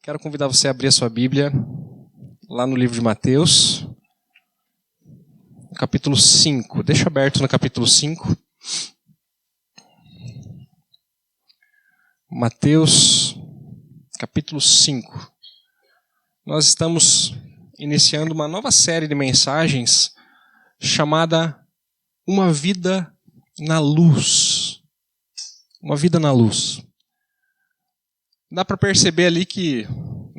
Quero convidar você a abrir a sua Bíblia lá no livro de Mateus, capítulo 5. Deixa aberto no capítulo 5. Mateus, capítulo 5. Nós estamos iniciando uma nova série de mensagens chamada Uma Vida na Luz. Uma Vida na Luz. Dá para perceber ali que...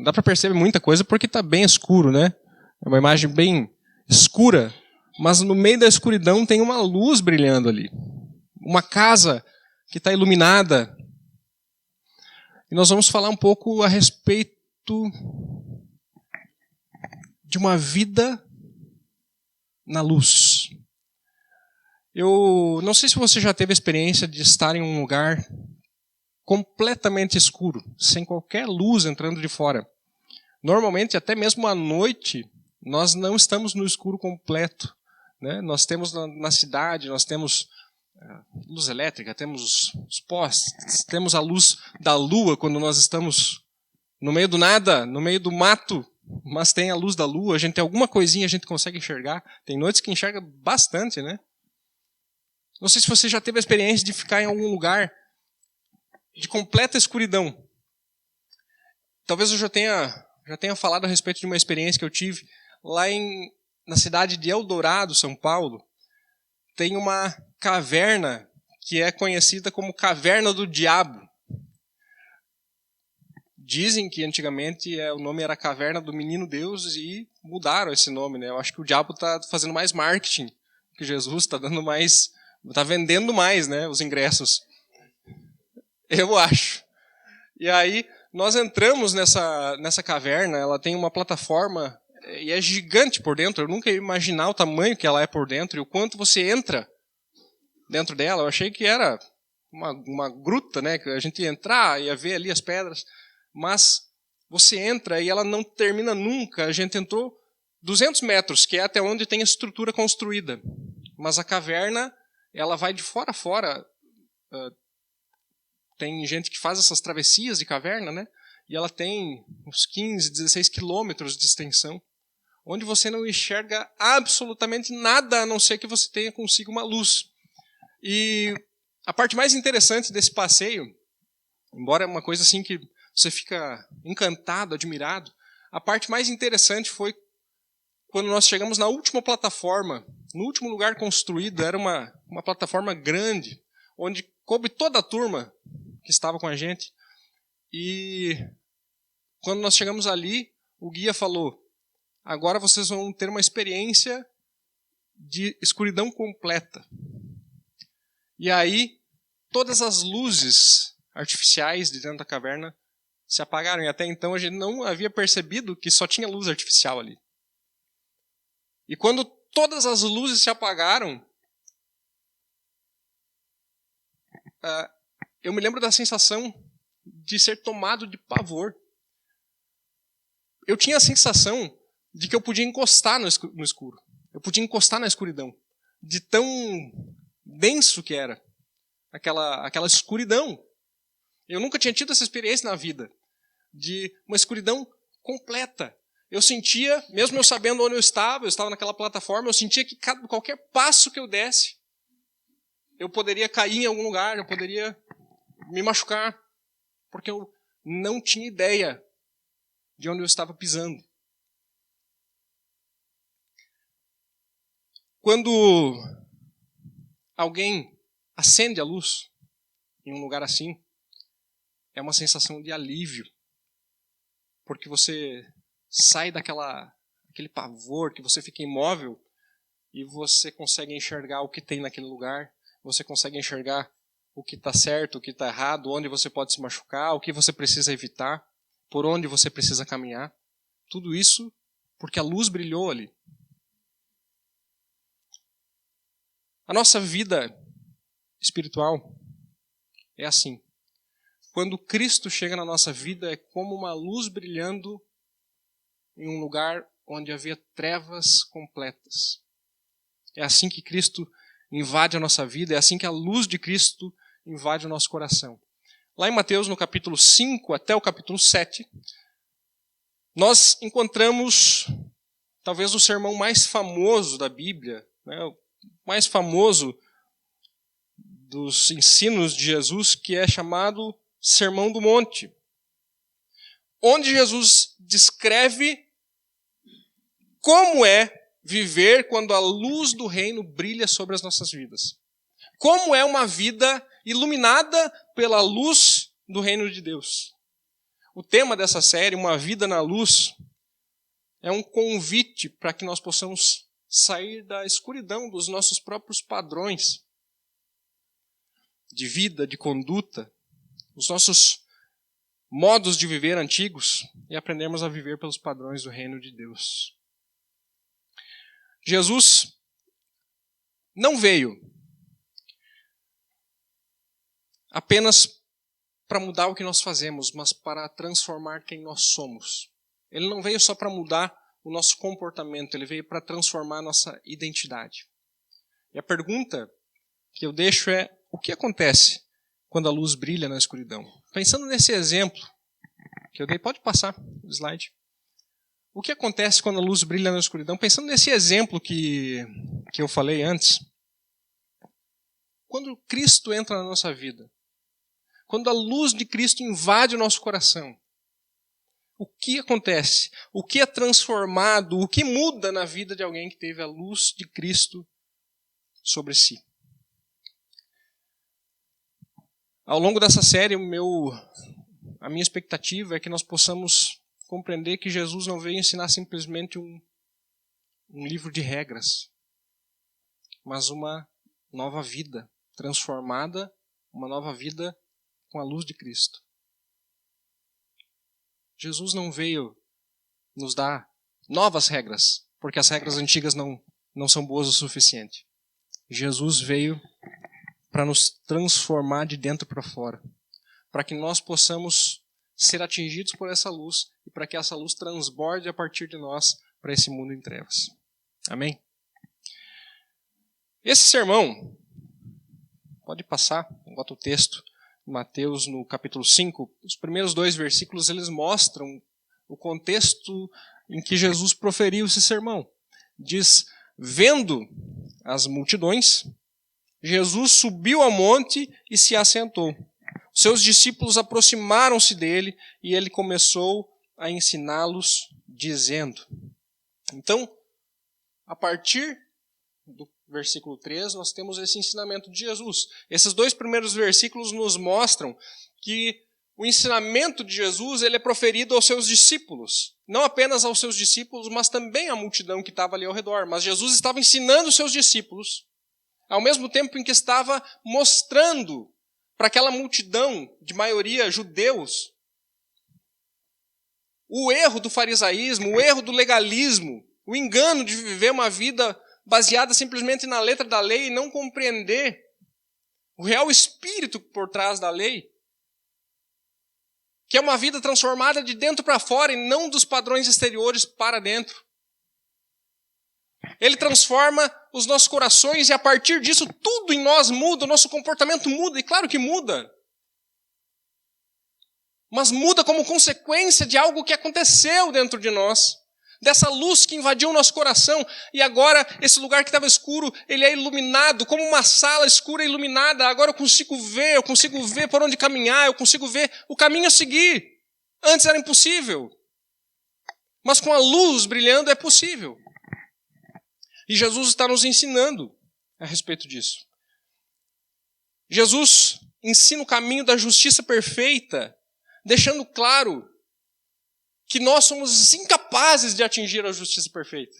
Dá para perceber muita coisa porque está bem escuro, né? É uma imagem bem escura, mas no meio da escuridão tem uma luz brilhando ali. Uma casa que está iluminada. E nós vamos falar um pouco a respeito de uma vida na luz. Eu não sei se você já teve a experiência de estar em um lugar completamente escuro, sem qualquer luz entrando de fora. Normalmente, até mesmo à noite, nós não estamos no escuro completo, né? Nós temos na cidade, nós temos luz elétrica, temos os postes, temos a luz da lua quando nós estamos no meio do nada, no meio do mato, mas tem a luz da lua, a gente tem alguma coisinha, a gente consegue enxergar. Tem noites que enxerga bastante, né? Não sei se você já teve a experiência de ficar em algum lugar de completa escuridão. Talvez eu já tenha falado a respeito de uma experiência que eu tive lá na cidade de Eldorado, São Paulo. Tem uma caverna que é conhecida como Caverna do Diabo. Dizem que antigamente o nome era Caverna do Menino Deus e mudaram esse nome, né? Eu acho que o diabo está fazendo mais marketing que Jesus, está dando mais, está vendendo mais, né, os ingressos. Eu acho. E aí, nós entramos nessa caverna, ela tem uma plataforma e é gigante por dentro. Eu nunca ia imaginar o tamanho que ela é por dentro e o quanto você entra dentro dela. Eu achei que era uma gruta, né? Que a gente ia entrar, ia ver ali as pedras. Mas você entra e ela não termina nunca. A gente entrou 200 metros, que é até onde tem a estrutura construída. Mas a caverna, ela vai de fora a fora. Tem gente que faz essas travessias de caverna, né? E ela tem uns 15, 16 quilômetros de extensão, onde você não enxerga absolutamente nada, a não ser que você tenha consigo uma luz. E a parte mais interessante desse passeio, embora é uma coisa assim que você fica encantado, admirado, a parte mais interessante foi quando nós chegamos na última plataforma, no último lugar construído, era uma plataforma grande, onde coube toda a turma que estava com a gente. E quando nós chegamos ali, o guia falou: agora vocês vão ter uma experiência de escuridão completa. E aí, todas as luzes artificiais de dentro da caverna se apagaram. E até então a gente não havia percebido que só tinha luz artificial ali. E quando todas as luzes se apagaram, eu me lembro da sensação de ser tomado de pavor. Eu tinha a sensação de que eu podia encostar no escuro. Eu podia encostar na escuridão. De tão denso que era aquela escuridão. Eu nunca tinha tido essa experiência na vida. De uma escuridão completa. Eu sentia, mesmo eu sabendo onde eu estava naquela plataforma, eu sentia que qualquer passo que eu desse, eu poderia cair em algum lugar, eu poderia me machucar, porque eu não tinha ideia de onde eu estava pisando. Quando alguém acende a luz em um lugar assim, é uma sensação de alívio, porque você sai daquele pavor, que você fica imóvel e você consegue enxergar o que tem naquele lugar, você consegue enxergar o que está certo, o que está errado, onde você pode se machucar, o que você precisa evitar, por onde você precisa caminhar. Tudo isso porque a luz brilhou ali. A nossa vida espiritual é assim. Quando Cristo chega na nossa vida, é como uma luz brilhando em um lugar onde havia trevas completas. É assim que Cristo invade a nossa vida, é assim que a luz de Cristo invade o nosso coração. Lá em Mateus, no capítulo 5 até o capítulo 7, Nós encontramos talvez o sermão mais famoso da Bíblia, né, o mais famoso dos ensinos de Jesus, que é chamado Sermão do Monte, onde Jesus descreve como é viver quando a luz do reino brilha sobre as nossas vidas. Como é uma vida iluminada pela luz do reino de Deus. O tema dessa série, Uma Vida na Luz, é um convite para que nós possamos sair da escuridão dos nossos próprios padrões de vida, de conduta, os nossos modos de viver antigos e aprendermos a viver pelos padrões do reino de Deus. Jesus não veio apenas para mudar o que nós fazemos, mas para transformar quem nós somos. Ele não veio só para mudar o nosso comportamento, ele veio para transformar a nossa identidade. E a pergunta que eu deixo é: o que acontece quando a luz brilha na escuridão? Pensando nesse exemplo que eu dei, pode passar o slide. O que acontece quando a luz brilha na escuridão? Pensando nesse exemplo que eu falei antes, quando Cristo entra na nossa vida, quando a luz de Cristo invade o nosso coração, o que acontece? O que é transformado? O que muda na vida de alguém que teve a luz de Cristo sobre si? Ao longo dessa série, a minha expectativa é que nós possamos compreender que Jesus não veio ensinar simplesmente um livro de regras, mas uma nova vida transformada, uma nova vida com a luz de Cristo. Jesus não veio nos dar novas regras, porque as regras antigas não são boas o suficiente. Jesus veio para nos transformar de dentro para fora, para que nós possamos ser atingidos por essa luz e para que essa luz transborde a partir de nós para esse mundo em trevas. Amém? Esse sermão, pode passar, bota o texto, Mateus no capítulo 5, os primeiros 2 versículos eles mostram o contexto em que Jesus proferiu esse sermão. Diz: vendo as multidões, Jesus subiu ao monte e se assentou. Seus discípulos aproximaram-se dele e ele começou a ensiná-los, dizendo. Então, a partir do versículo 3, nós temos esse ensinamento de Jesus. Esses 2 primeiros versículos nos mostram que o ensinamento de Jesus ele é proferido aos seus discípulos. Não apenas aos seus discípulos, mas também à multidão que estava ali ao redor. Mas Jesus estava ensinando os seus discípulos, ao mesmo tempo em que estava mostrando para aquela multidão, de maioria judeus, o erro do farisaísmo, o erro do legalismo, o engano de viver uma vida baseada simplesmente na letra da lei e não compreender o real espírito por trás da lei, que é uma vida transformada de dentro para fora e não dos padrões exteriores para dentro. Ele transforma os nossos corações e a partir disso tudo em nós muda, o nosso comportamento muda, e claro que muda. Mas muda como consequência de algo que aconteceu dentro de nós, dessa luz que invadiu o nosso coração, e agora esse lugar que estava escuro, ele é iluminado, como uma sala escura iluminada. Agora eu consigo ver por onde caminhar, eu consigo ver o caminho a seguir. Antes era impossível, mas com a luz brilhando é possível. E Jesus está nos ensinando a respeito disso. Jesus ensina o caminho da justiça perfeita, deixando claro que nós somos incapazes de atingir a justiça perfeita.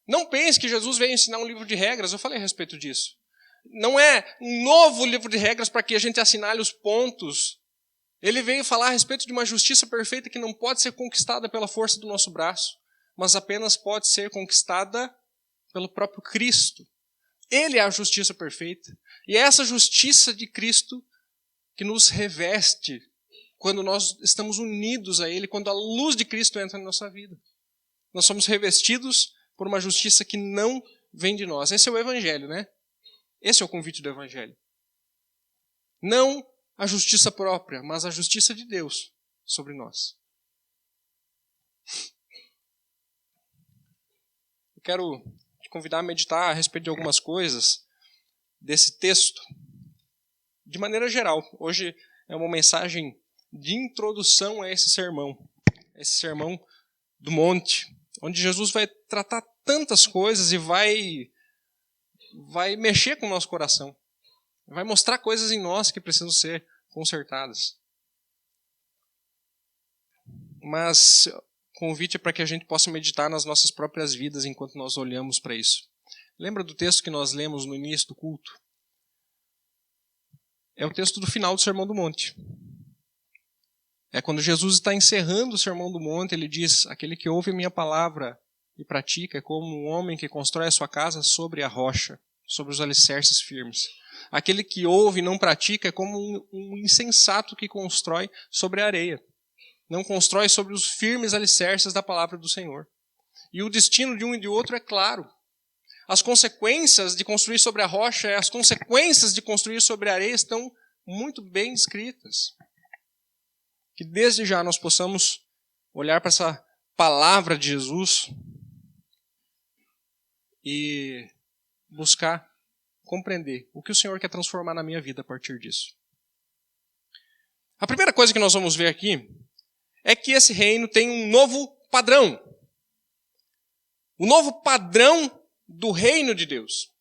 Não pense que Jesus veio ensinar um livro de regras, eu falei a respeito disso. Não é um novo livro de regras para que a gente assinale os pontos. Ele veio falar a respeito de uma justiça perfeita que não pode ser conquistada pela força do nosso braço, mas apenas pode ser conquistada pelo próprio Cristo. Ele é a justiça perfeita. E é essa justiça de Cristo que nos reveste quando nós estamos unidos a Ele, quando a luz de Cristo entra na nossa vida. Nós somos revestidos por uma justiça que não vem de nós. Esse é o Evangelho, né? Esse é o convite do Evangelho. Não a justiça própria, mas a justiça de Deus sobre nós. Eu quero te convidar a meditar a respeito de algumas coisas desse texto, de maneira geral. Hoje é uma mensagem de introdução a esse sermão do monte, onde Jesus vai tratar tantas coisas e vai mexer com o nosso coração. Vai mostrar coisas em nós que precisam ser consertadas. Mas o convite é para que a gente possa meditar nas nossas próprias vidas enquanto nós olhamos para isso. Lembra do texto que nós lemos no início do culto? É o texto do final do Sermão do Monte. É quando Jesus está encerrando o Sermão do Monte, ele diz: aquele que ouve a minha palavra e pratica é como um homem que constrói a sua casa sobre a rocha, sobre os alicerces firmes. Aquele que ouve e não pratica é como um insensato que constrói sobre a areia. Não constrói sobre os firmes alicerces da palavra do Senhor. E o destino de um e de outro é claro. As consequências de construir sobre a rocha, as consequências de construir sobre a areia estão muito bem descritas. Que desde já nós possamos olhar para essa palavra de Jesus e buscar compreender o que o Senhor quer transformar na minha vida a partir disso. A primeira coisa que nós vamos ver aqui é que esse reino tem um novo padrão. O novo padrão do reino de Deus.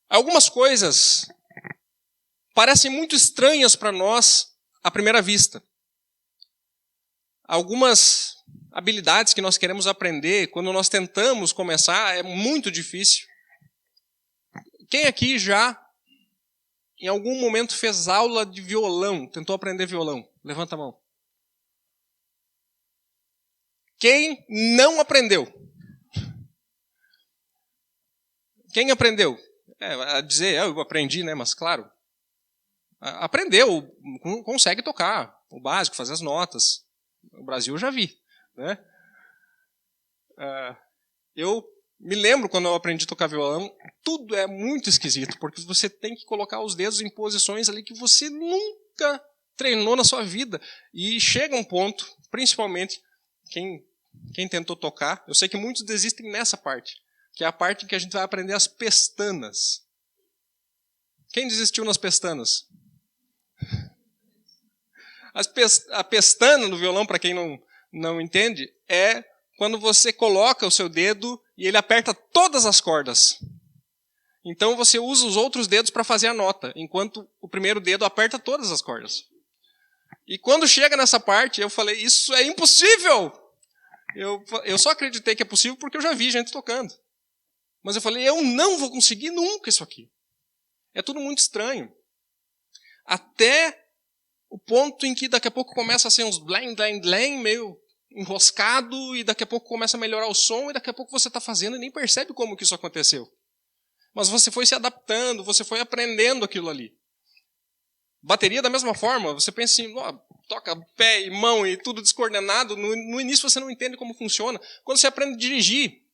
Algumas coisas parecem muito estranhas para nós à primeira vista. Algumas habilidades que nós queremos aprender, quando nós tentamos começar, é muito difícil. Quem aqui já, em algum momento, fez aula de violão, tentou aprender violão? Levanta a mão. Quem não aprendeu? Quem aprendeu? A dizer, eu aprendi, né? Mas claro, aprendeu, consegue tocar o básico, fazer as notas. No Brasil eu já vi, né? Eu me lembro quando eu aprendi a tocar violão, tudo é muito esquisito, porque você tem que colocar os dedos em posições ali que você nunca treinou na sua vida. E chega um ponto, principalmente quem tentou tocar, eu sei que muitos desistem nessa parte, que é a parte em que a gente vai aprender as pestanas. Quem desistiu nas pestanas? A pestana no violão, para quem não entende, é quando você coloca o seu dedo e ele aperta todas as cordas. Então você usa os outros dedos para fazer a nota, enquanto o primeiro dedo aperta todas as cordas. E quando chega nessa parte, eu falei, isso é impossível! Eu só acreditei que é possível porque eu já vi gente tocando. Mas eu falei, eu não vou conseguir nunca isso aqui. É tudo muito estranho. Até o ponto em que daqui a pouco começa a ser uns blém, blém, blém, meio enroscado, e daqui a pouco começa a melhorar o som, e daqui a pouco você está fazendo e nem percebe como que isso aconteceu. Mas você foi se adaptando, você foi aprendendo aquilo ali. Bateria da mesma forma, você pensa assim, toca pé e mão e tudo descoordenado, no início você não entende como funciona. Quando você aprende a dirigir,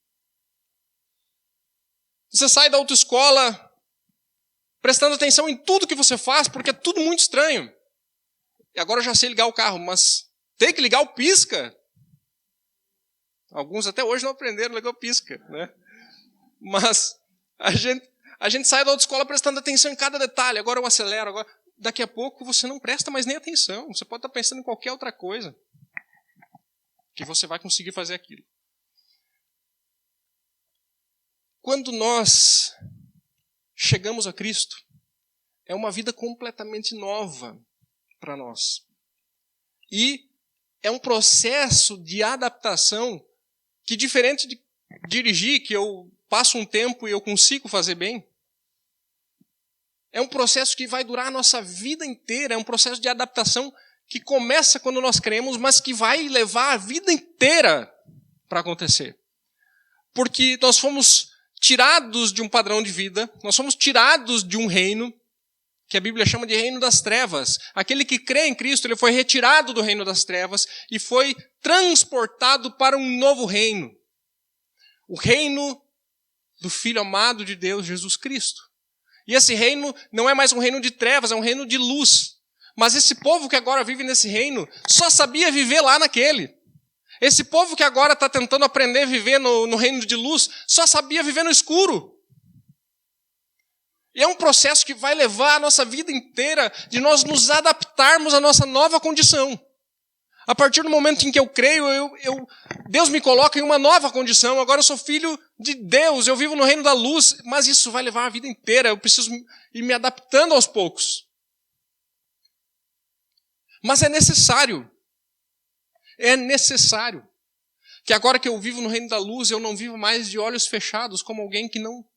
você sai da autoescola prestando atenção em tudo que você faz, porque é tudo muito estranho. E agora eu já sei ligar o carro, mas tem que ligar o pisca. Alguns até hoje não aprenderam a ligar o pisca, né? Mas a gente sai da autoescola prestando atenção em cada detalhe. Agora eu acelero, daqui a pouco você não presta mais nem atenção. Você pode estar pensando em qualquer outra coisa que você vai conseguir fazer aquilo. Quando nós chegamos a Cristo, é uma vida completamente nova para nós. E é um processo de adaptação que, diferente de dirigir, que eu passo um tempo e eu consigo fazer bem, é um processo que vai durar a nossa vida inteira, é um processo de adaptação que começa quando nós cremos, mas que vai levar a vida inteira para acontecer. Porque nós fomos tirados de um padrão de vida, nós fomos tirados de um reino, que a Bíblia chama de reino das trevas. Aquele que crê em Cristo, ele foi retirado do reino das trevas e foi transportado para um novo reino. O reino do Filho amado de Deus, Jesus Cristo. E esse reino não é mais um reino de trevas, é um reino de luz. Mas esse povo que agora vive nesse reino só sabia viver lá naquele. Esse povo que agora está tentando aprender a viver no reino de luz, só sabia viver no escuro. E é um processo que vai levar a nossa vida inteira de nós nos adaptarmos à nossa nova condição. A partir do momento em que eu creio, Deus me coloca em uma nova condição. Agora eu sou filho de Deus, eu vivo no reino da luz, mas isso vai levar a vida inteira. Eu preciso ir me adaptando aos poucos. Mas é necessário que agora que eu vivo no reino da luz, eu não vivo mais de olhos fechados como alguém que não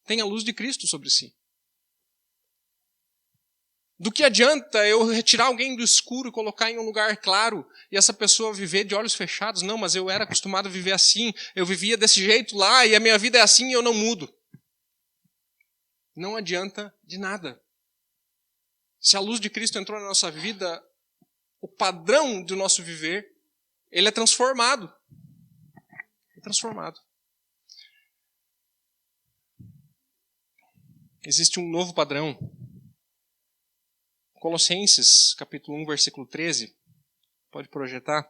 tem a luz de Cristo sobre si. Do que adianta eu retirar alguém do escuro e colocar em um lugar claro e essa pessoa viver de olhos fechados? Não, mas eu era acostumado a viver assim, eu vivia desse jeito lá e a minha vida é assim e eu não mudo. Não adianta de nada. Se a luz de Cristo entrou na nossa vida, o padrão do nosso viver, ele é transformado. É transformado. Existe um novo padrão. Colossenses, capítulo 1, versículo 13, pode projetar,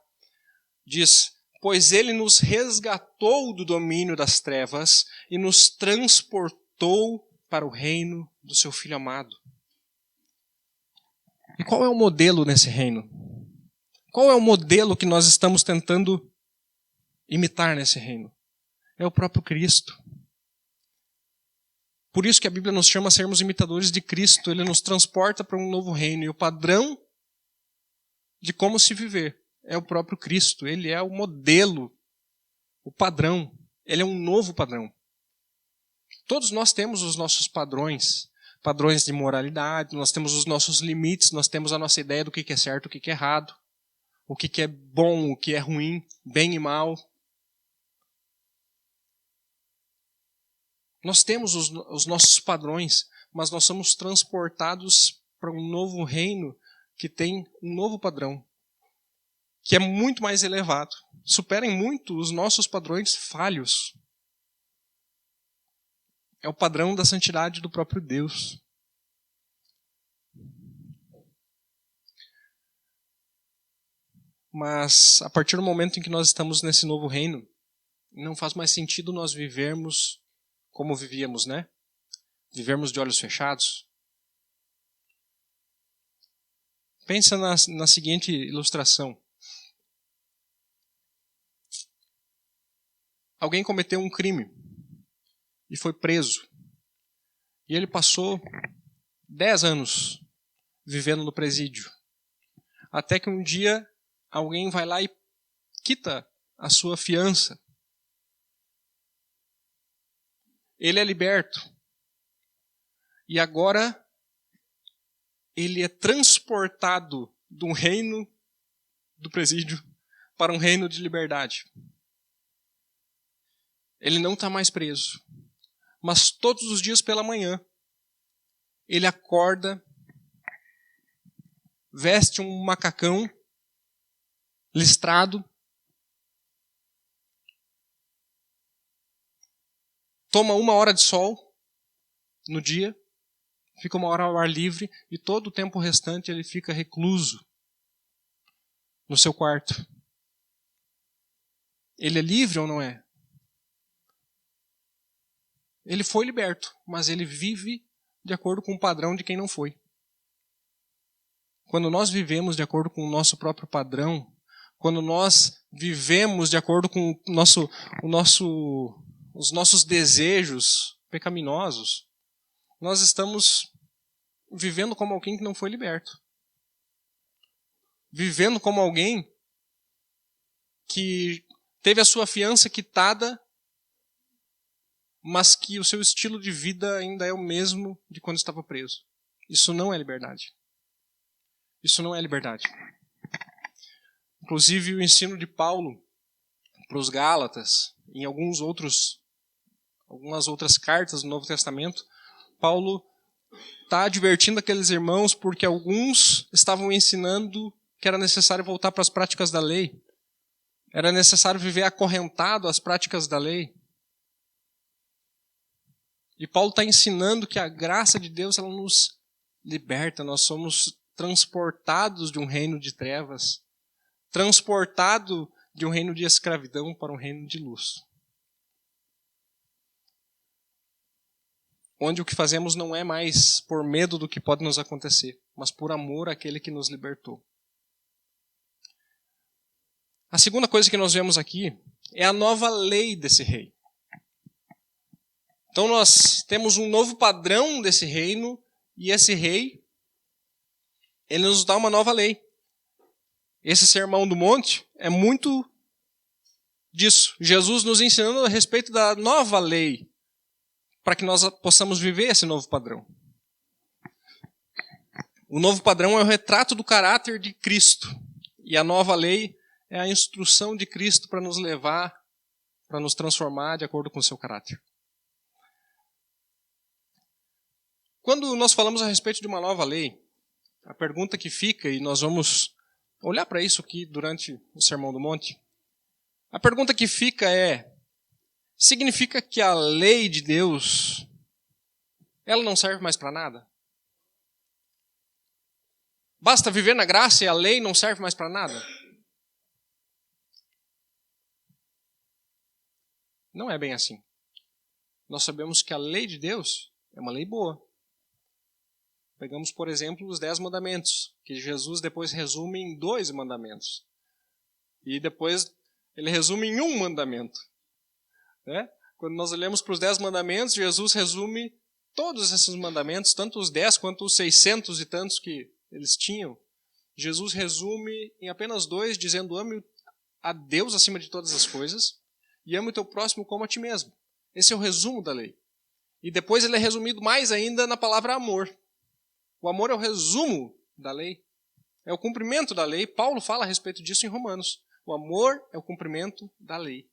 diz: pois ele nos resgatou do domínio das trevas e nos transportou para o reino do seu Filho amado. E qual é o modelo nesse reino? Qual é o modelo que nós estamos tentando imitar nesse reino? É o próprio Cristo. Por isso que a Bíblia nos chama a sermos imitadores de Cristo. Ele nos transporta para um novo reino. E o padrão de como se viver é o próprio Cristo. Ele é o modelo, o padrão. Ele é um novo padrão. Todos nós temos os nossos padrões de moralidade, nós temos os nossos limites, nós temos a nossa ideia do que é certo, o que é errado, o que é bom, o que é ruim, bem e mal. Nós temos os nossos padrões, mas nós somos transportados para um novo reino que tem um novo padrão, que é muito mais elevado. Superem muito os nossos padrões falhos. É o padrão da santidade do próprio Deus. Mas, a partir do momento em que nós estamos nesse novo reino, não faz mais sentido nós vivermos como vivíamos, né? Vivermos de olhos fechados. Pensa na seguinte ilustração. Alguém cometeu um crime e foi preso. E ele passou 10 anos vivendo no presídio. Até que um dia alguém vai lá e quita a sua fiança. Ele é liberto. E agora ele é transportado de um reino do presídio para um reino de liberdade. Ele não está mais preso. Mas todos os dias pela manhã, ele acorda, veste um macacão listrado, toma 1 hora de sol no dia, fica 1 hora ao ar livre e todo o tempo restante ele fica recluso no seu quarto. Ele é livre ou não é? Ele foi liberto, mas ele vive de acordo com o padrão de quem não foi. Quando nós vivemos de acordo com o nosso próprio padrão, quando nós vivemos de acordo com os nossos desejos pecaminosos, nós estamos vivendo como alguém que não foi liberto. Vivendo como alguém que teve a sua fiança quitada, mas que o seu estilo de vida ainda é o mesmo de quando estava preso. Isso não é liberdade. Isso não é liberdade. Inclusive o ensino de Paulo para os Gálatas, em algumas outras cartas do Novo Testamento, Paulo está advertindo aqueles irmãos porque alguns estavam ensinando que era necessário voltar para as práticas da lei. Era necessário viver acorrentado às práticas da lei. E Paulo está ensinando que a graça de Deus ela nos liberta. Nós somos transportados de um reino de trevas transportado de um reino de escravidão para um reino de luz. Onde o que fazemos não é mais por medo do que pode nos acontecer, mas por amor àquele que nos libertou. A segunda coisa que nós vemos aqui é a nova lei desse rei. Então nós temos um novo padrão desse reino, e esse rei, ele nos dá uma nova lei. Esse Sermão do Monte é muito disso. Jesus nos ensinando a respeito da nova lei, para que nós possamos viver esse novo padrão. O novo padrão é o retrato do caráter de Cristo. E a nova lei é a instrução de Cristo para nos levar, para nos transformar de acordo com o seu caráter. Quando nós falamos a respeito de uma nova lei, a pergunta que fica, e nós vamos olhar para isso aqui durante o Sermão do Monte, a pergunta que fica é: significa que a lei de Deus, ela não serve mais para nada? Basta viver na graça e a lei não serve mais para nada? Não é bem assim. Nós sabemos que a lei de Deus é uma lei boa. Pegamos, por exemplo, os 10 mandamentos, que Jesus depois resume em 2 mandamentos. E depois ele resume em 1 mandamento. Né? Quando nós olhamos para os 10 mandamentos, Jesus resume todos esses mandamentos, tanto os 10 quanto os 600 e tantos que eles tinham. Jesus resume em apenas 2, dizendo: ame a Deus acima de todas as coisas e ame o teu próximo como a ti mesmo. Esse é o resumo da lei. E depois ele é resumido mais ainda na palavra amor. O amor é o resumo da lei, é o cumprimento da lei. Paulo fala a respeito disso em Romanos. O amor é o cumprimento da lei.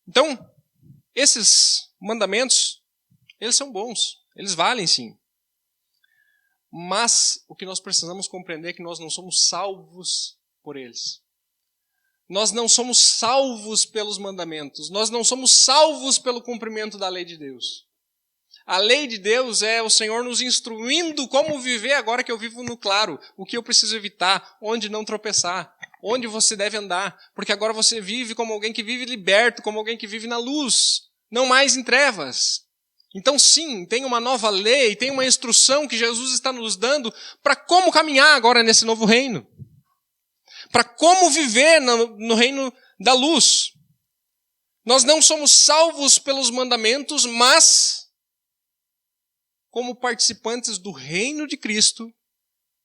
Então, esses mandamentos, eles são bons, eles valem sim. Mas o que nós precisamos compreender é que nós não somos salvos por eles. Nós não somos salvos pelos mandamentos, nós não somos salvos pelo cumprimento da lei de Deus. A lei de Deus é o Senhor nos instruindo como viver agora que eu vivo no claro, o que eu preciso evitar, onde não tropeçar, onde você deve andar, porque agora você vive como alguém que vive liberto, como alguém que vive na luz, não mais em trevas. Então sim, tem uma nova lei, tem uma instrução que Jesus está nos dando para como caminhar agora nesse novo reino, para como viver no reino da luz. Nós não somos salvos pelos mandamentos, mas como participantes do reino de Cristo,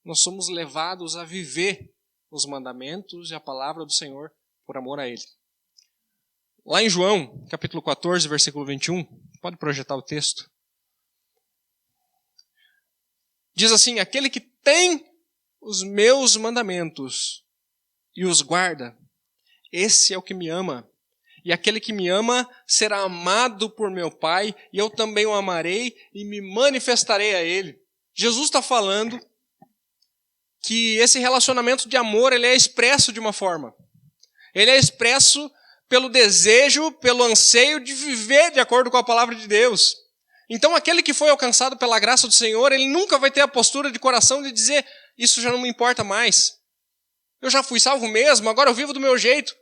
nós somos levados a viver os mandamentos e a palavra do Senhor por amor a Ele. Lá em João, capítulo 14, versículo 21, pode projetar o texto. Diz assim: aquele que tem os meus mandamentos e os guarda, esse é o que me ama. E aquele que me ama será amado por meu Pai, e eu também o amarei e me manifestarei a ele. Jesus está falando que esse relacionamento de amor ele é expresso de uma forma. Ele é expresso pelo desejo, pelo anseio de viver de acordo com a palavra de Deus. Então aquele que foi alcançado pela graça do Senhor, ele nunca vai ter a postura de coração de dizer: isso já não me importa mais. Eu já fui salvo mesmo, agora eu vivo do meu jeito.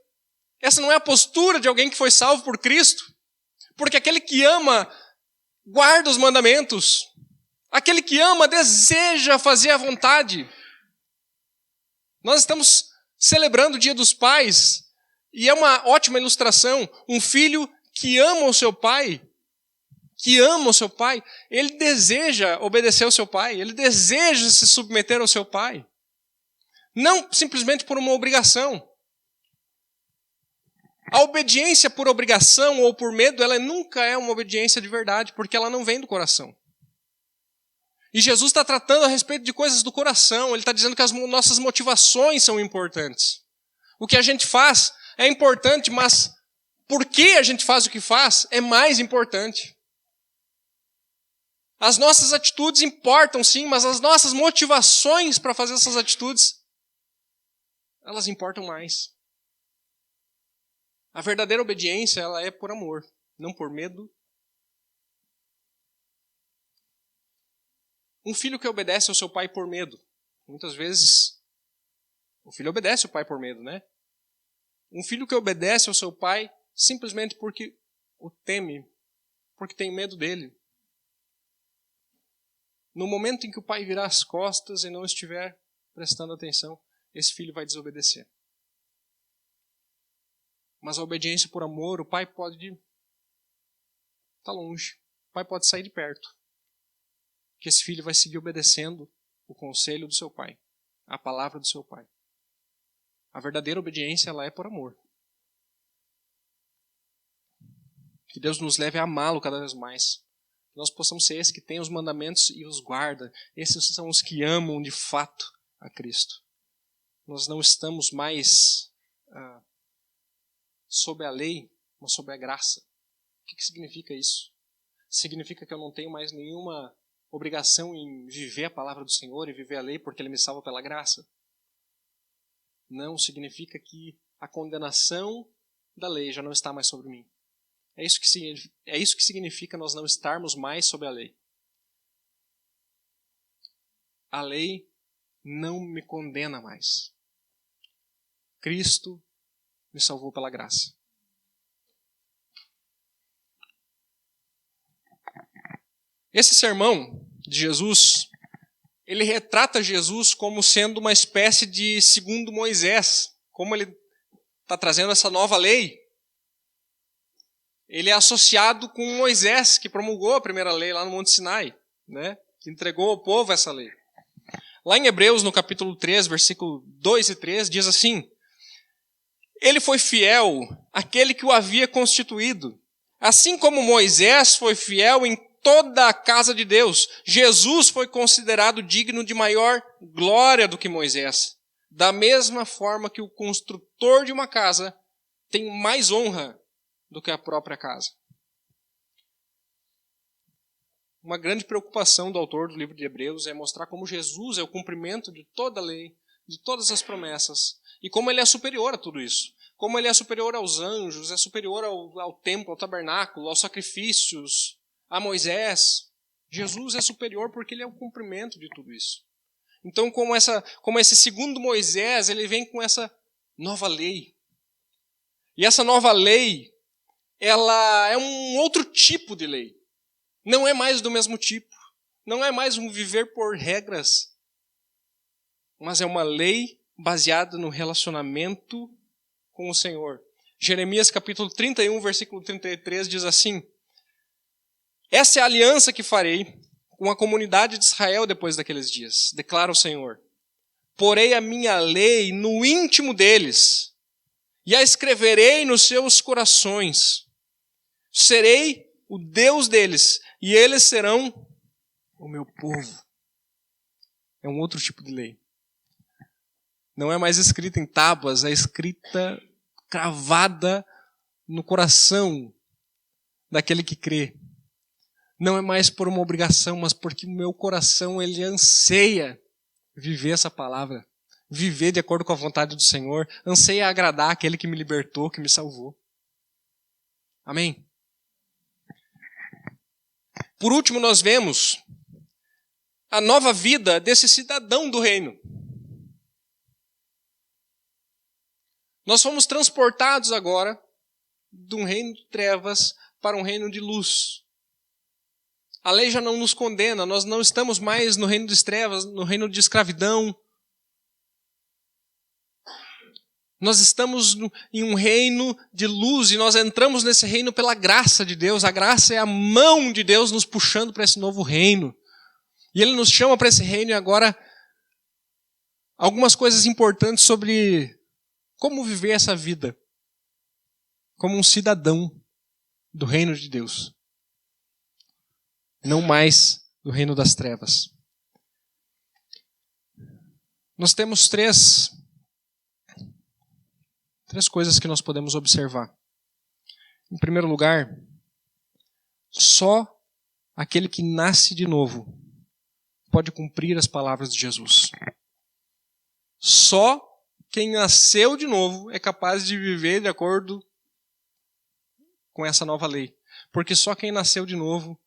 Essa não é a postura de alguém que foi salvo por Cristo. Porque aquele que ama, guarda os mandamentos. Aquele que ama, deseja fazer a vontade. Nós estamos celebrando o Dia dos Pais, e é uma ótima ilustração. Um filho que ama o seu pai, ele deseja obedecer ao seu pai, ele deseja se submeter ao seu pai. Não simplesmente por uma obrigação. A obediência por obrigação ou por medo, ela nunca é uma obediência de verdade, porque ela não vem do coração. E Jesus está tratando a respeito de coisas do coração. Ele está dizendo que as nossas motivações são importantes. O que a gente faz é importante, mas por que a gente faz o que faz é mais importante. As nossas atitudes importam sim, mas as nossas motivações para fazer essas atitudes, elas importam mais. A verdadeira obediência, ela é por amor, não por medo. Um filho que obedece ao seu pai por medo, muitas vezes O filho obedece o pai por medo, né? Um filho que obedece ao seu pai simplesmente porque o teme, porque tem medo dele. No momento em que o pai virar as costas e não estiver prestando atenção, esse filho vai desobedecer. Mas a obediência por amor, o pai pode estar longe. O pai pode sair de perto. Que esse filho vai seguir obedecendo o conselho do seu pai, a palavra do seu pai. A verdadeira obediência, ela é por amor. Que Deus nos leve a amá-lo cada vez mais. Que nós possamos ser esses que têm os mandamentos e os guarda. Esses são os que amam de fato a Cristo. Nós não estamos mais sob a lei, mas sob a graça. O que significa isso? Significa que eu não tenho mais nenhuma obrigação em viver a palavra do Senhor e viver a lei porque Ele me salva pela graça? Não, significa que a condenação da lei já não está mais sobre mim. É isso que significa nós não estarmos mais sob a lei. A lei não me condena mais. Cristo me salvou pela graça. Esse sermão de Jesus, ele retrata Jesus como sendo uma espécie de segundo Moisés. Como ele está trazendo essa nova lei, ele é associado com Moisés, que promulgou a primeira lei lá no Monte Sinai, né? Que entregou ao povo essa lei. Lá em Hebreus, no capítulo 3, versículo 2 e 3, diz assim: Ele foi fiel àquele que o havia constituído. Assim como Moisés foi fiel em toda a casa de Deus, Jesus foi considerado digno de maior glória do que Moisés. Da mesma forma que o construtor de uma casa tem mais honra do que a própria casa. Uma grande preocupação do autor do livro de Hebreus é mostrar como Jesus é o cumprimento de toda a lei, de todas as promessas, e como ele é superior a tudo isso. Como ele é superior aos anjos, é superior ao templo, ao tabernáculo, aos sacrifícios, a Moisés. Jesus é superior porque ele é o cumprimento de tudo isso. Então, como esse segundo Moisés, ele vem com essa nova lei. E essa nova lei, ela é um outro tipo de lei. Não é mais do mesmo tipo. Não é mais um viver por regras. Mas é uma lei baseada no relacionamento com o Senhor. Jeremias capítulo 31, versículo 33 diz assim: Essa é a aliança que farei com a comunidade de Israel depois daqueles dias, declara o Senhor. Porei a minha lei no íntimo deles e a escreverei nos seus corações. Serei o Deus deles e eles serão o meu povo. É um outro tipo de lei. Não é mais escrita em tábuas, é escrita cravada no coração daquele que crê. Não é mais por uma obrigação, mas porque o meu coração ele anseia viver essa palavra, viver de acordo com a vontade do Senhor, anseia agradar aquele que me libertou, que me salvou. Amém? Por último, nós vemos a nova vida desse cidadão do reino. Nós fomos transportados agora de um reino de trevas para um reino de luz. A lei já não nos condena, nós não estamos mais no reino das trevas, no reino de escravidão. Nós estamos em um reino de luz e nós entramos nesse reino pela graça de Deus. A graça é a mão de Deus nos puxando para esse novo reino. E Ele nos chama para esse reino e agora algumas coisas importantes sobre como viver essa vida como um cidadão do reino de Deus. Não mais do reino das trevas. Nós temos três coisas que nós podemos observar. Em primeiro lugar, só aquele que nasce de novo pode cumprir as palavras de Jesus. Só quem nasceu de novo é capaz de viver de acordo com essa nova lei. Porque só quem nasceu de novo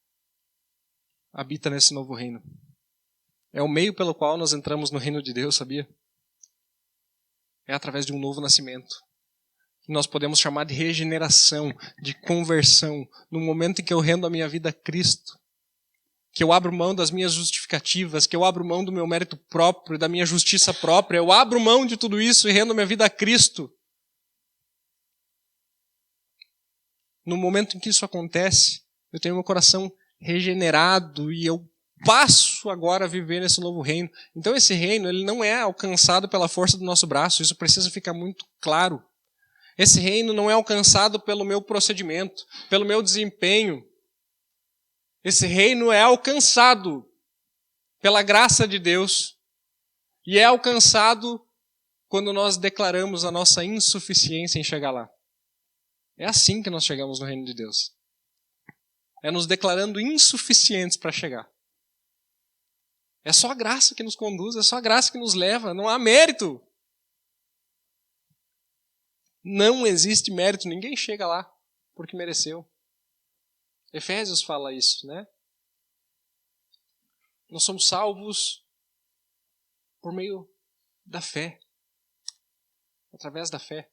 habita nesse novo reino. É o meio pelo qual nós entramos no reino de Deus, sabia? é através de um novo nascimento. Nós podemos chamar de regeneração, de conversão, no momento em que eu rendo a minha vida a Cristo, que eu abro mão das minhas justificativas, que eu abro mão do meu mérito próprio, da minha justiça própria, eu abro mão de tudo isso e rendo a minha vida a Cristo. No momento em que isso acontece, eu tenho meu coração regenerado e eu passo agora a viver nesse novo reino. Então esse reino ele não é alcançado pela força do nosso braço, isso precisa ficar muito claro. Esse reino não é alcançado pelo meu procedimento, pelo meu desempenho. Esse reino é alcançado pela graça de Deus e é alcançado quando nós declaramos a nossa insuficiência em chegar lá. É assim que nós chegamos no reino de Deus. É nos declarando insuficientes para chegar. É só a graça que nos conduz, é só a graça que nos leva, não há mérito. Não existe mérito, ninguém chega lá porque mereceu. Efésios fala isso, né? Nós somos salvos por meio da fé, através da fé.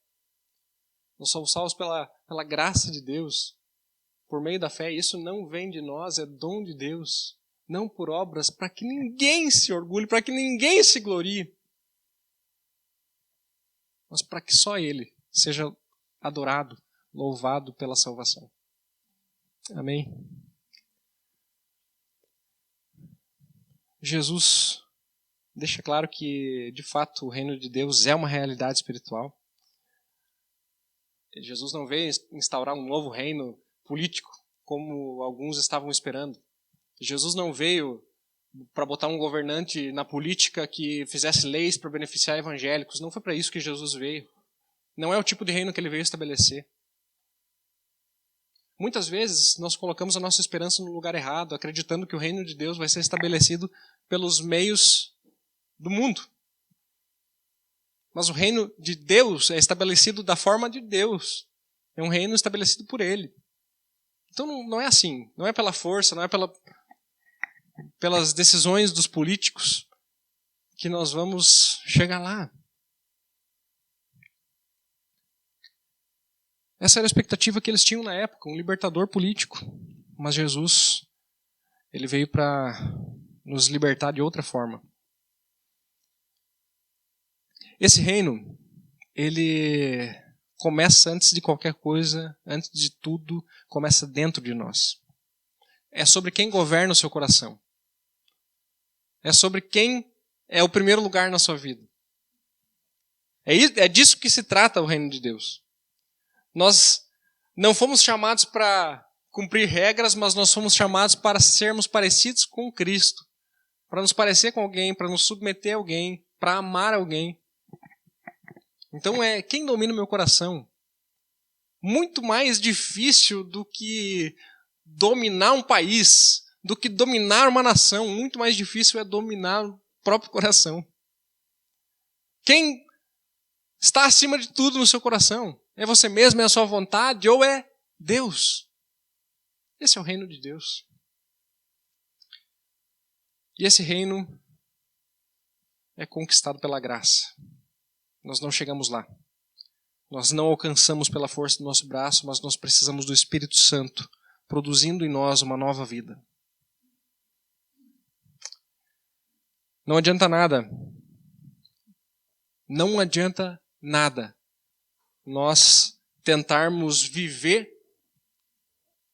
Nós somos salvos pela graça de Deus, por meio da fé. Isso não vem de nós, é dom de Deus, não por obras, para que ninguém se orgulhe, para que ninguém se glorie, mas para que só Ele seja adorado, louvado pela salvação. Amém? Jesus deixa claro que, de fato, o reino de Deus é uma realidade espiritual. Jesus não veio instaurar um novo reino político, como alguns estavam esperando. Jesus não veio para botar um governante na política que fizesse leis para beneficiar evangélicos. Não foi para isso que Jesus veio. Não é o tipo de reino que ele veio estabelecer. Muitas vezes nós colocamos a nossa esperança no lugar errado, acreditando que o reino de Deus vai ser estabelecido pelos meios do mundo. Mas o reino de Deus é estabelecido da forma de Deus. É um reino estabelecido por Ele. Então não é assim. Não é pela força, não é pelas decisões dos políticos que nós vamos chegar lá. Essa era a expectativa que eles tinham na época, um libertador político. Mas Jesus, ele veio para nos libertar de outra forma. Esse reino, ele começa antes de qualquer coisa, antes de tudo, começa dentro de nós. É sobre quem governa o seu coração. É sobre quem é o primeiro lugar na sua vida. É disso que se trata o reino de Deus. Nós não fomos chamados para cumprir regras, mas nós fomos chamados para sermos parecidos com Cristo. Para nos parecer com alguém, para nos submeter a alguém, para amar alguém. Então é quem domina o meu coração. Muito mais difícil do que dominar um país, do que dominar uma nação. Muito mais difícil é dominar o próprio coração. Quem está acima de tudo no seu coração? É você mesmo, é a sua vontade ou é Deus? Esse é o reino de Deus. E esse reino é conquistado pela graça. Nós não chegamos lá. Nós não alcançamos pela força do nosso braço, mas nós precisamos do Espírito Santo, produzindo em nós uma nova vida. Não adianta nada. Não adianta nada nós tentarmos viver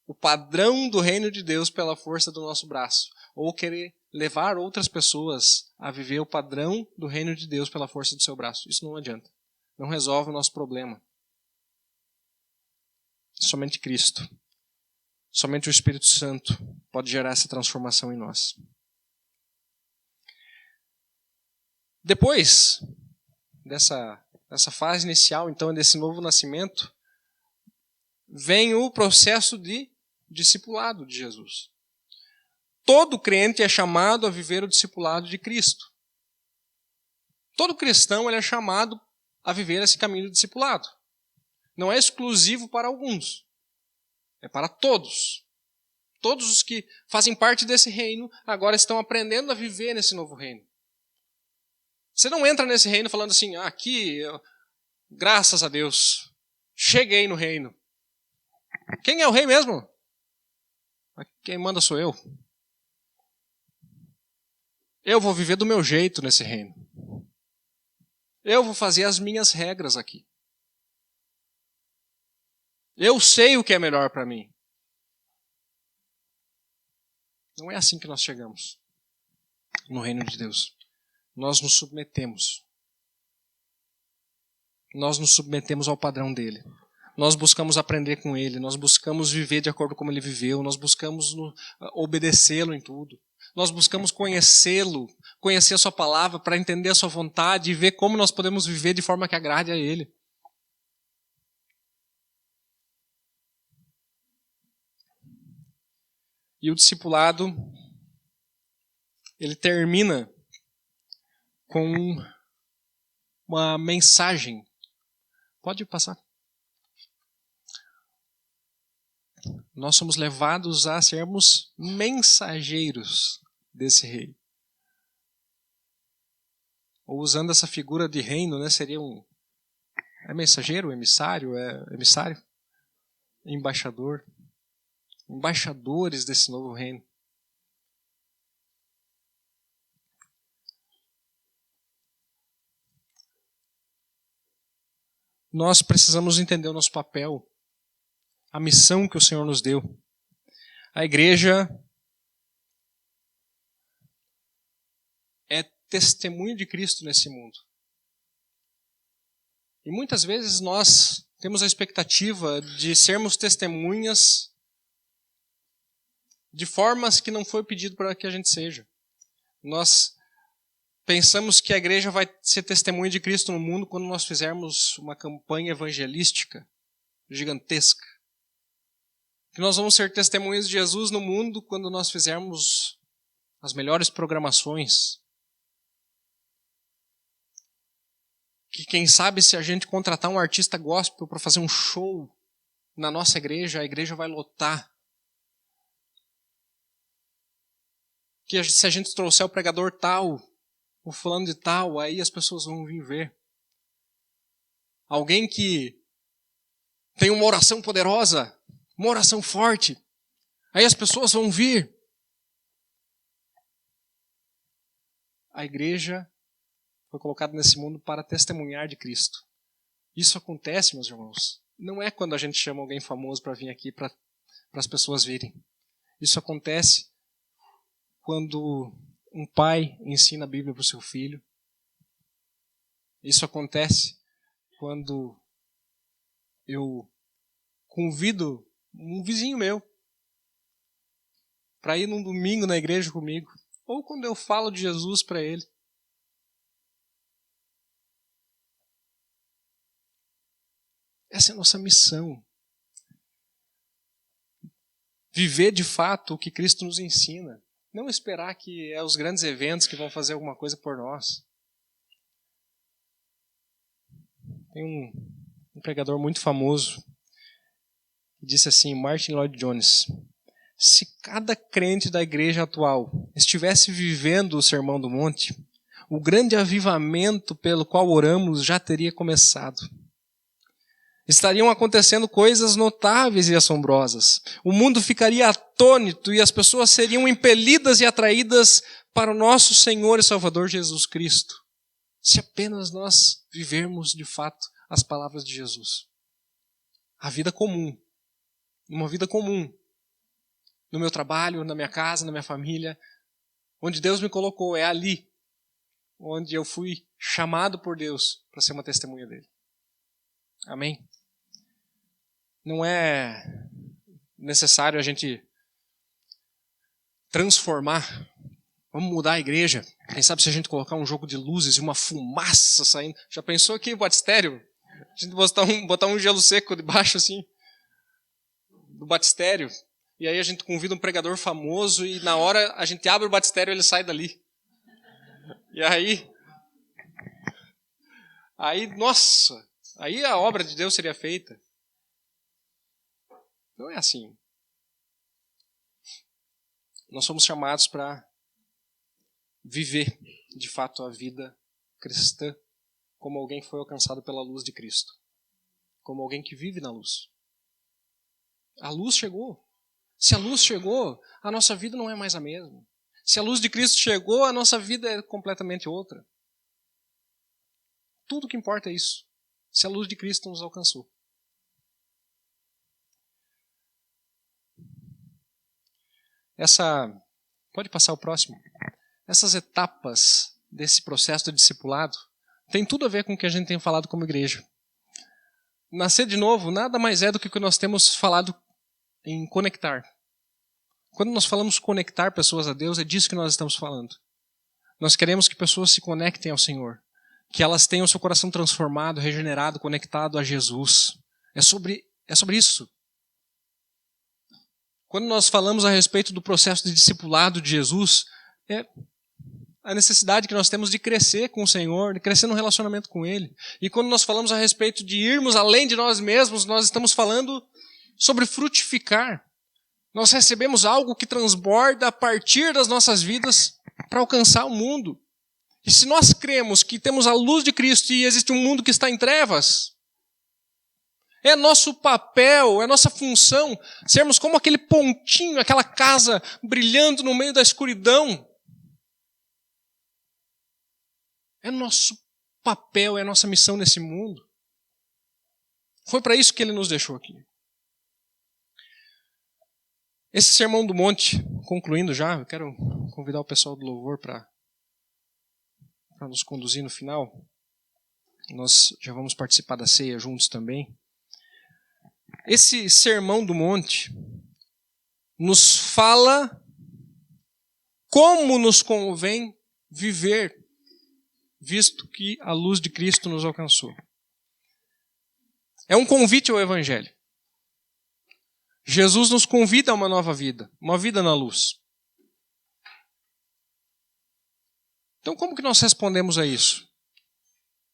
o padrão do reino de Deus pela força do nosso braço, ou querer levar outras pessoas a viver o padrão do reino de Deus pela força do seu braço. Isso não adianta. Não resolve o nosso problema. Somente Cristo, somente o Espírito Santo pode gerar essa transformação em nós. Depois dessa fase inicial, então, desse novo nascimento, vem o processo de discipulado de Jesus. Todo crente é chamado a viver o discipulado de Cristo. Todo cristão ele é chamado a viver esse caminho do discipulado. Não é exclusivo para alguns. É para todos. Todos os que fazem parte desse reino agora estão aprendendo a viver nesse novo reino. Você não entra nesse reino falando assim, graças a Deus, cheguei no reino. Quem é o rei mesmo? Quem manda sou eu. Eu vou viver do meu jeito nesse reino. Eu vou fazer as minhas regras aqui. Eu sei o que é melhor para mim. Não é assim que nós chegamos no reino de Deus. Nós nos submetemos. Nós nos submetemos ao padrão dele. Nós buscamos aprender com ele. Nós buscamos viver de acordo com como ele viveu. Nós buscamos obedecê-lo em tudo. Nós buscamos conhecê-lo, conhecer a sua palavra para entender a sua vontade e ver como nós podemos viver de forma que agrade a ele. E o discipulado, ele termina com uma mensagem. Pode passar. Nós somos levados a sermos mensageiros desse rei. Ou usando essa figura de reino, né, seria é mensageiro, emissário, emissário, embaixador. Embaixadores desse novo reino. Nós precisamos entender o nosso papel, a missão que o Senhor nos deu. A igreja é testemunho de Cristo nesse mundo. E muitas vezes nós temos a expectativa de sermos testemunhas de formas que não foi pedido para que a gente seja. Nós pensamos que a igreja vai ser testemunha de Cristo no mundo quando nós fizermos uma campanha evangelística gigantesca. Que nós vamos ser testemunhas de Jesus no mundo quando nós fizermos as melhores programações. Que quem sabe se a gente contratar um artista gospel para fazer um show na nossa igreja, a igreja vai lotar. Que se a gente trouxer o pregador tal, o fulano de tal, aí as pessoas vão vir ver. Alguém que tem uma oração poderosa, uma oração forte, aí as pessoas vão vir. A igreja foi colocada nesse mundo para testemunhar de Cristo. Isso acontece, meus irmãos. Não é quando a gente chama alguém famoso para vir aqui para as pessoas virem. Isso acontece quando um pai ensina a Bíblia para o seu filho. Isso acontece quando eu convido um vizinho meu para ir num domingo na igreja comigo. Ou quando eu falo de Jesus para ele. Essa é a nossa missão. Viver de fato o que Cristo nos ensina. Não esperar que é os grandes eventos que vão fazer alguma coisa por nós. Tem um pregador muito famoso que disse assim, Martin Lloyd Jones: se cada crente da igreja atual estivesse vivendo o Sermão do Monte, o grande avivamento pelo qual oramos já teria começado. Estariam acontecendo coisas notáveis e assombrosas. O mundo ficaria atônito e as pessoas seriam impelidas e atraídas para o nosso Senhor e Salvador Jesus Cristo, se apenas nós vivermos de fato as palavras de Jesus. A vida comum, uma vida comum, no meu trabalho, na minha casa, na minha família, onde Deus me colocou, é ali onde eu fui chamado por Deus para ser uma testemunha dele. Amém? Não é necessário a gente transformar. Vamos mudar a igreja. Quem sabe se a gente colocar um jogo de luzes e uma fumaça saindo. Já pensou aqui o batistério? A gente botar um gelo seco debaixo assim do batistério. E aí a gente convida um pregador famoso e na hora a gente abre o batistério e ele sai dali. E aí, nossa, aí a obra de Deus seria feita. Não é assim. Nós somos chamados para viver, de fato, a vida cristã como alguém que foi alcançado pela luz de Cristo, como alguém que vive na luz. A luz chegou. Se a luz chegou, a nossa vida não é mais a mesma. Se a luz de Cristo chegou, a nossa vida é completamente outra. Tudo que importa é isso. Se a luz de Cristo nos alcançou. Pode passar o próximo. Essas etapas desse processo de discipulado tem tudo a ver com o que a gente tem falado como igreja. Nascer de novo nada mais é do que o que nós temos falado em conectar. Quando nós falamos conectar pessoas a Deus, é disso que nós estamos falando. Nós queremos que pessoas se conectem ao Senhor, que elas tenham seu coração transformado, regenerado, conectado a Jesus. É sobre isso. Quando nós falamos a respeito do processo de discipulado de Jesus, é a necessidade que nós temos de crescer com o Senhor, de crescer no relacionamento com Ele. E quando nós falamos a respeito de irmos além de nós mesmos, nós estamos falando sobre frutificar. Nós recebemos algo que transborda a partir das nossas vidas para alcançar o mundo. E se nós cremos que temos a luz de Cristo e existe um mundo que está em trevas, é nosso papel, é nossa função sermos como aquele pontinho, aquela casa brilhando no meio da escuridão. É nosso papel, é nossa missão nesse mundo. Foi para isso que Ele nos deixou aqui. Esse Sermão do Monte, concluindo já, eu quero convidar o pessoal do louvor para nos conduzir no final. Nós já vamos participar da ceia juntos também. Esse Sermão do Monte nos fala como nos convém viver, visto que a luz de Cristo nos alcançou. É um convite ao Evangelho. Jesus nos convida a uma nova vida, uma vida na luz. Então, como que nós respondemos a isso?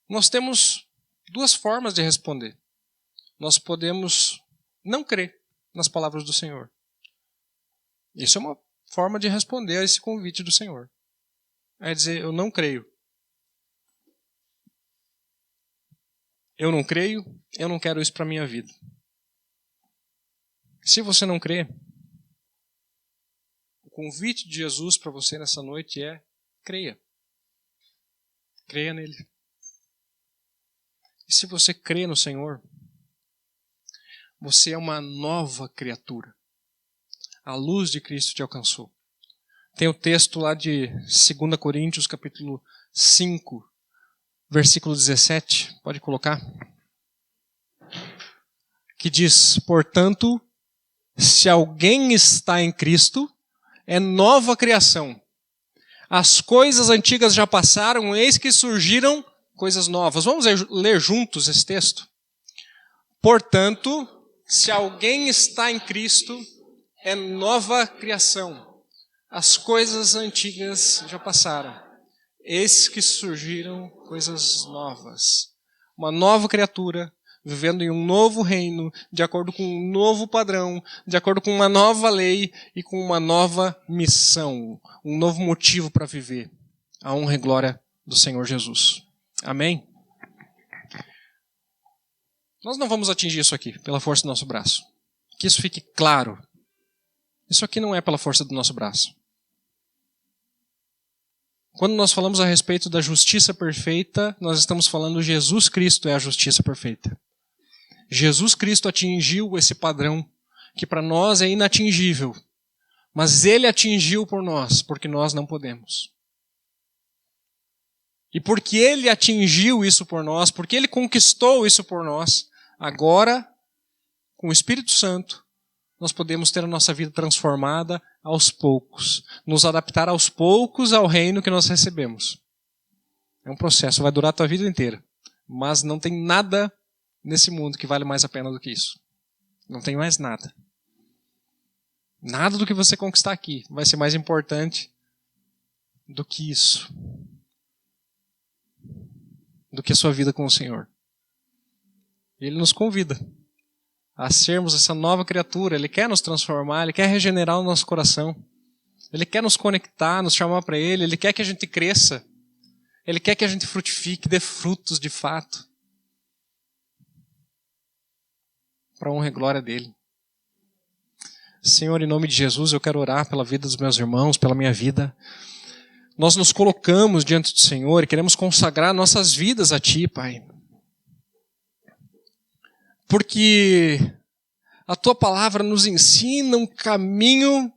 Nós temos duas formas de responder. Nós podemos não crer nas palavras do Senhor. Isso é uma forma de responder a esse convite do Senhor. É dizer, eu não creio. Eu não creio, eu não quero isso para a minha vida. Se você não crê, o convite de Jesus para você nessa noite é creia. Creia nele. E se você crê no Senhor, você é uma nova criatura. A luz de Cristo te alcançou. Tem o texto lá de 2 Coríntios, capítulo 5, versículo 17. Pode colocar. Que diz, portanto, se alguém está em Cristo, é nova criação. As coisas antigas já passaram, eis que surgiram coisas novas. Vamos ler juntos esse texto? Portanto, se alguém está em Cristo, é nova criação. As coisas antigas já passaram. Eis que surgiram coisas novas. Uma nova criatura, vivendo em um novo reino, de acordo com um novo padrão, de acordo com uma nova lei e com uma nova missão, um novo motivo para viver. A honra e glória do Senhor Jesus. Amém? Nós não vamos atingir isso aqui pela força do nosso braço. Que isso fique claro. Isso aqui não é pela força do nosso braço. Quando nós falamos a respeito da justiça perfeita, nós estamos falando Jesus Cristo é a justiça perfeita. Jesus Cristo atingiu esse padrão que para nós é inatingível, mas Ele atingiu por nós, porque nós não podemos. E porque Ele atingiu isso por nós, porque Ele conquistou isso por nós, agora, com o Espírito Santo, nós podemos ter a nossa vida transformada aos poucos, nos adaptar aos poucos ao reino que nós recebemos. É um processo, vai durar a tua vida inteira, mas não tem nada nesse mundo que vale mais a pena do que isso. Não tem mais nada. Nada do que você conquistar aqui vai ser mais importante do que isso. Do que a sua vida com o Senhor. Ele nos convida a sermos essa nova criatura. Ele quer nos transformar, Ele quer regenerar o nosso coração. Ele quer nos conectar, nos chamar para Ele. Ele quer que a gente cresça. Ele quer que a gente frutifique, dê frutos de fato. Para a honra e glória dele. Senhor, em nome de Jesus, eu quero orar pela vida dos meus irmãos, pela minha vida. Nós nos colocamos diante do Senhor e queremos consagrar nossas vidas a Ti, Pai. Porque a Tua palavra nos ensina um caminho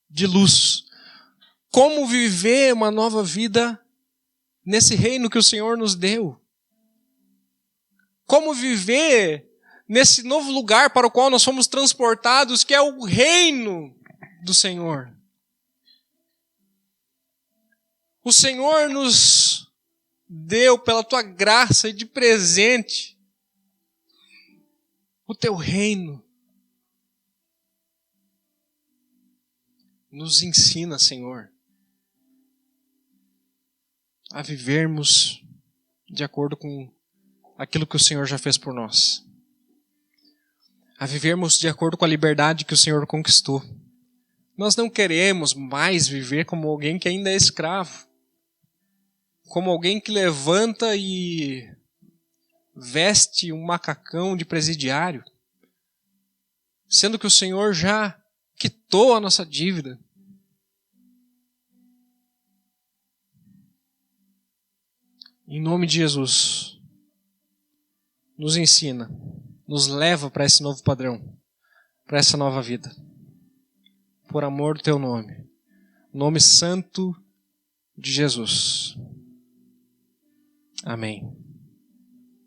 de luz. Como viver uma nova vida nesse reino que o Senhor nos deu. Como viver nesse novo lugar para o qual nós fomos transportados, que é o reino do Senhor. O Senhor nos deu pela Tua graça e de presente o Teu reino. Nos ensina, Senhor, a vivermos de acordo com aquilo que o Senhor já fez por nós. A vivermos de acordo com a liberdade que o Senhor conquistou. Nós não queremos mais viver como alguém que ainda é escravo. Como alguém que levanta e veste um macacão de presidiário. Sendo que o Senhor já quitou a nossa dívida. Em nome de Jesus, nos ensina, nos leva para esse novo padrão, para essa nova vida. Por amor do Teu nome, nome santo de Jesus. Amém.